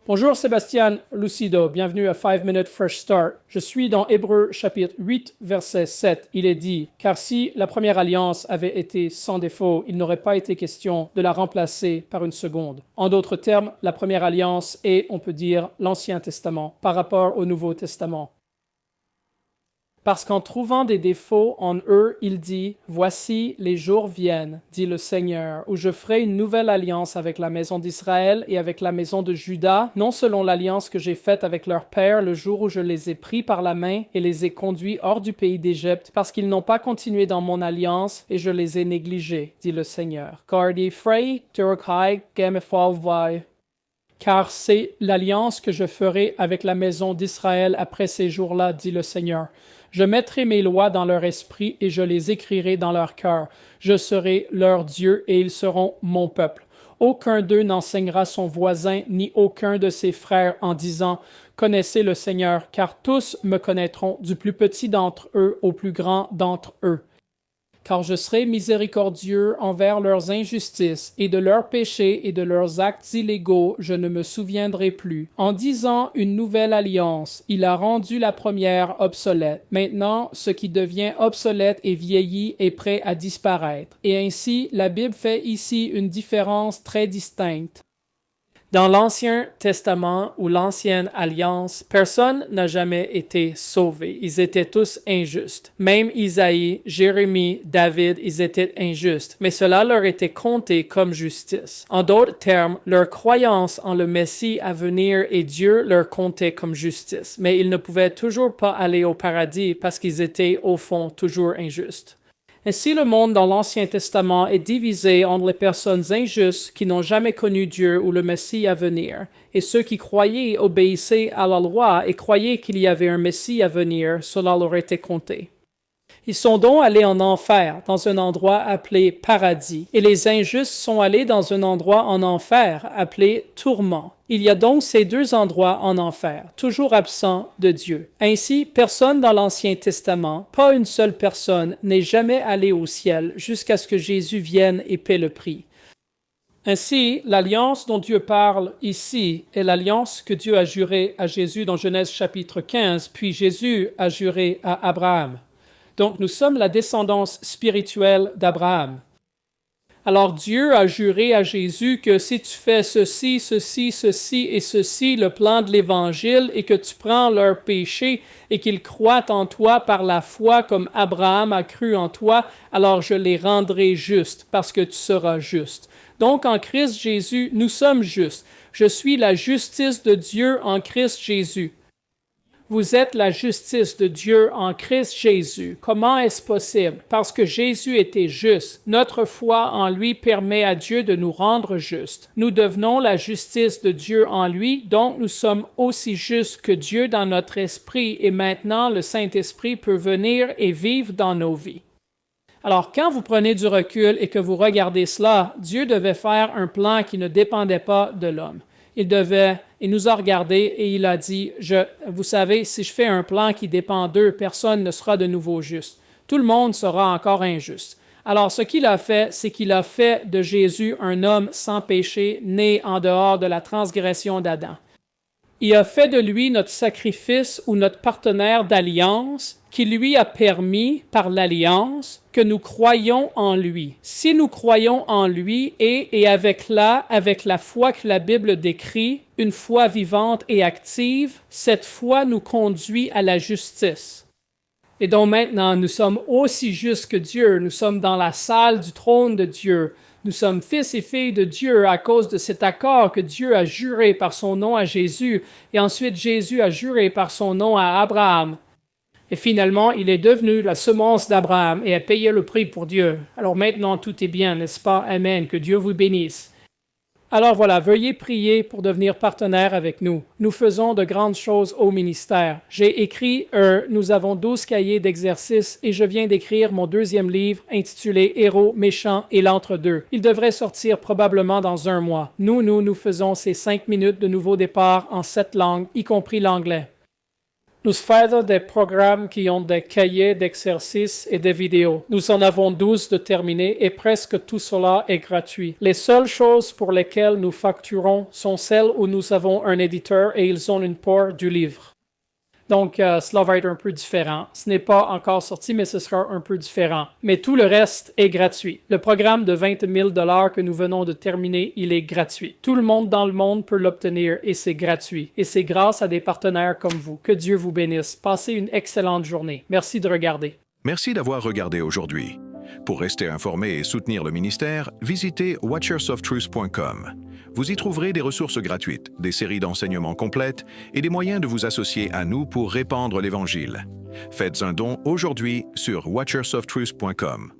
Bonjour Sébastien Lucido, bienvenue à 5 Minute Fresh Start. Je suis dans Hébreux chapitre 8, verset 7. Il est dit, « Car si la première alliance avait été sans défaut, il n'aurait pas été question de la remplacer par une seconde. » En d'autres termes, la première alliance est, on peut dire, l'Ancien Testament par rapport au Nouveau Testament. Parce qu'en trouvant des défauts en eux, il dit, « Voici, les jours viennent, dit le Seigneur, où je ferai une nouvelle alliance avec la maison d'Israël et avec la maison de Juda, non selon l'alliance que j'ai faite avec leur père le jour où je les ai pris par la main et les ai conduits hors du pays d'Égypte, parce qu'ils n'ont pas continué dans mon alliance et je les ai négligés, dit le Seigneur. Car c'est l'alliance que je ferai avec la maison d'Israël après ces jours-là, dit le Seigneur. Je mettrai mes lois dans leur esprit et je les écrirai dans leur cœur. Je serai leur Dieu et ils seront mon peuple. Aucun d'eux n'enseignera son voisin ni aucun de ses frères en disant « Connaissez le Seigneur », car tous me connaîtront, du plus petit d'entre eux au plus grand d'entre eux. Car je serai miséricordieux envers leurs injustices, et de leurs péchés et de leurs actes illégaux je ne me souviendrai plus. En disant une nouvelle alliance, il a rendu la première obsolète. Maintenant, ce qui devient obsolète et vieilli est prêt à disparaître. Et ainsi, la Bible fait ici une différence très distincte. Dans l'Ancien Testament ou l'Ancienne Alliance, personne n'a jamais été sauvé. Ils étaient tous injustes. Même Isaïe, Jérémie, David, ils étaient injustes. Mais cela leur était compté comme justice. En d'autres termes, leur croyance en le Messie à venir et Dieu leur comptait comme justice. Mais ils ne pouvaient toujours pas aller au paradis parce qu'ils étaient, au fond, toujours injustes. Ainsi, le monde dans l'Ancien Testament est divisé entre les personnes injustes qui n'ont jamais connu Dieu ou le Messie à venir, et ceux qui croyaient obéissaient à la loi et croyaient qu'il y avait un Messie à venir, cela leur était compté. Ils sont donc allés en enfer, dans un endroit appelé paradis, et les injustes sont allés dans un endroit en enfer, appelé tourment. Il y a donc ces deux endroits en enfer, toujours absents de Dieu. Ainsi, personne dans l'Ancien Testament, pas une seule personne, n'est jamais allé au ciel jusqu'à ce que Jésus vienne et paie le prix. Ainsi, l'alliance dont Dieu parle ici est l'alliance que Dieu a jurée à Jésus dans Genèse chapitre 15, puis Jésus a juré à Abraham. Donc, nous sommes la descendance spirituelle d'Abraham. Alors, Dieu a juré à Jésus que si tu fais ceci, ceci, ceci et ceci, le plan de l'Évangile, et que tu prends leurs péchés et qu'ils croient en toi par la foi comme Abraham a cru en toi, alors je les rendrai justes parce que tu seras juste. Donc, en Christ Jésus, nous sommes justes. Je suis la justice de Dieu en Christ Jésus. Vous êtes la justice de Dieu en Christ Jésus. Comment est-ce possible? Parce que Jésus était juste. Notre foi en lui permet à Dieu de nous rendre justes. Nous devenons la justice de Dieu en lui, donc nous sommes aussi justes que Dieu dans notre esprit et maintenant le Saint-Esprit peut venir et vivre dans nos vies. Alors, quand vous prenez du recul et que vous regardez cela, Dieu devait faire un plan qui ne dépendait pas de l'homme. Il nous a regardés et il a dit, vous savez, si je fais un plan qui dépend d'eux, personne ne sera de nouveau juste. Tout le monde sera encore injuste. Alors, ce qu'il a fait, c'est qu'il a fait de Jésus un homme sans péché, né en dehors de la transgression d'Adam. Il a fait de lui notre sacrifice ou notre partenaire d'alliance qui lui a permis, par l'alliance, que nous croyions en lui. Si nous croyons en lui et avec la foi que la Bible décrit, une foi vivante et active, cette foi nous conduit à la justice. Et donc maintenant, nous sommes aussi justes que Dieu, nous sommes dans la salle du trône de Dieu. Nous sommes fils et filles de Dieu à cause de cet accord que Dieu a juré par son nom à Jésus, et ensuite Jésus a juré par son nom à Abraham. Et finalement, il est devenu la semence d'Abraham et a payé le prix pour Dieu. Alors maintenant, tout est bien, n'est-ce pas? Amen. Que Dieu vous bénisse. Alors voilà, veuillez prier pour devenir partenaire avec nous. Nous faisons de grandes choses au ministère. J'ai écrit nous avons 12 cahiers d'exercices et je viens d'écrire mon deuxième livre intitulé Héros, méchants et l'entre-deux. Il devrait sortir probablement dans un mois. Nous faisons ces 5 minutes de nouveau départ en 7 langues, y compris l'anglais. Nous faisons des programmes qui ont des cahiers d'exercices et des vidéos. Nous en avons 12 de terminés et presque tout cela est gratuit. Les seules choses pour lesquelles nous facturons sont celles où nous avons un éditeur et ils ont une part du livre. Donc, cela va être un peu différent. Ce n'est pas encore sorti, mais ce sera un peu différent. Mais tout le reste est gratuit. Le programme de 20 000 $ que nous venons de terminer, il est gratuit. Tout le monde dans le monde peut l'obtenir et c'est gratuit. Et c'est grâce à des partenaires comme vous. Que Dieu vous bénisse. Passez une excellente journée. Merci de regarder. Merci d'avoir regardé aujourd'hui. Pour rester informé et soutenir le ministère, visitez watchersoftruth.com. Vous y trouverez des ressources gratuites, des séries d'enseignements complètes et des moyens de vous associer à nous pour répandre l'Évangile. Faites un don aujourd'hui sur watchersoftruth.com.